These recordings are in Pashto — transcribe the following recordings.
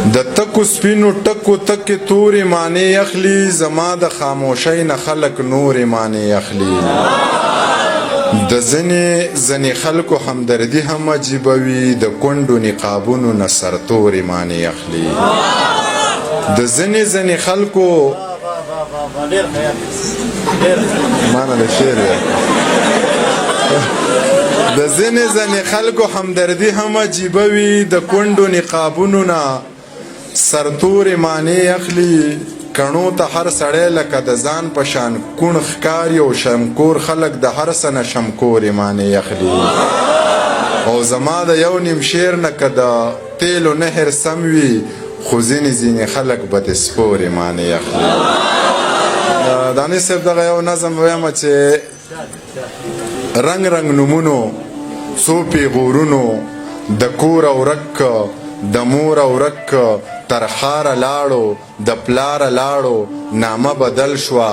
د تکو سپینو ټکو تکې تورې معنی اخلي زما د خاموشۍ نه خلک نورې معنی اخلي د ځینې خلکو همدردي هم عجیبه وي د کونډو نقابونو نه سرتورې معنی اخلي د ځینې خلکو معنی د شعر د ځینې خلکو همدردي هم عجیبه وي د کونډو نقابونو نه سرتورې معنی اخلي کڼو ته هر سړی لکه د ځان په شان کوڼ ښکاري او شمکور خلک د هر څه نه شمکورې معنی اخلي او زما د یو نیم شعر نه که د تیلو نهر سم وي خو ځینې خلک به د سپورې معنی اخلي دانش صاحب دغه یو نظم ویمه چې رنګ نومونو څو پیغورونو د کور او رک د مور او رک تر ښاره لاړو د پلاره لاړو نامه بدل شوه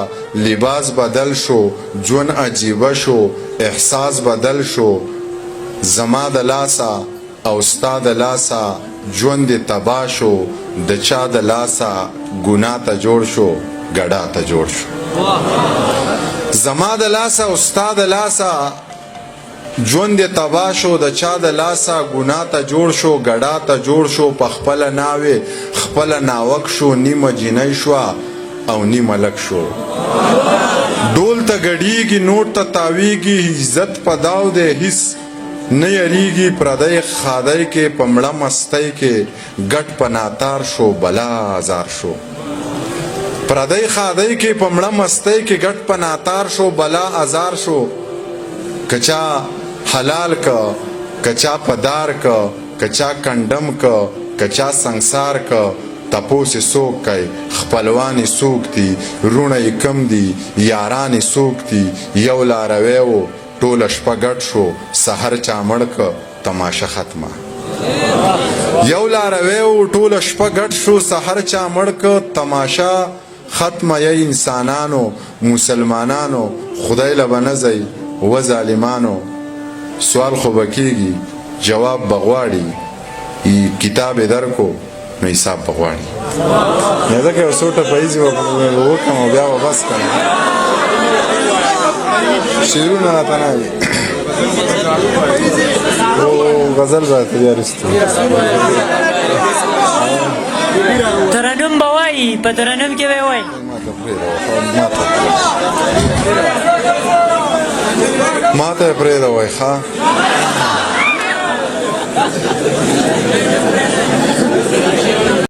لباس بدل شو ژوند عجیبه شو احساس بدل شو زما د لاسه او ستا د لاسه ژوند دې تباه شو د چا د لاسه ګناه ته جوړ شو ګډا ته جوړ شو زما د لاسه او ستا د لاسه ژوند دې تباه شو د چا د لاسه ګناه ته جوړ شو ګډا ته جوړ شو په خپله ناوې خپله ناوک شو نیمه جینۍ شوه او نیمه لک شو ډول ته ګډیږي نوټ ته تاویږي عزت په داو دی هیڅ نه یریږي پردی خادی کې په مړه مستۍ کې ګټ په ناتار شو بلا ازار شو پردی خادی کې په مړه مستۍ کې ګټ په ناتار شو بلا ازار شو کچا حلال کا کچا پدار کا کچا کنڈم کا کچا سنگسار کا تپوسی سوک کئی خپلوانی سوک دی رونی کم دی یارانی سوک دی یو لارویو ټول شپه ګډ شو سحر چا مړ کا تماشا ختمه یو لارویو ټول شپه ګډ شو سحر چا مړ کا تماشا ختمه ی انسانانو مسلمانانو خدای لبنزی و ظالمانو سوال خو بکیږي جواب بغواړي کتاب درکو نو حساب بغواړي یا ځکه یو څو ټپایزې وکړم او بیا به بس کړم شعرونه راته نه وي او غزل به ته بیا رستو ترنم به وایي په ترنم کې به یې وایي ما ته یې پرېږده وایي ښه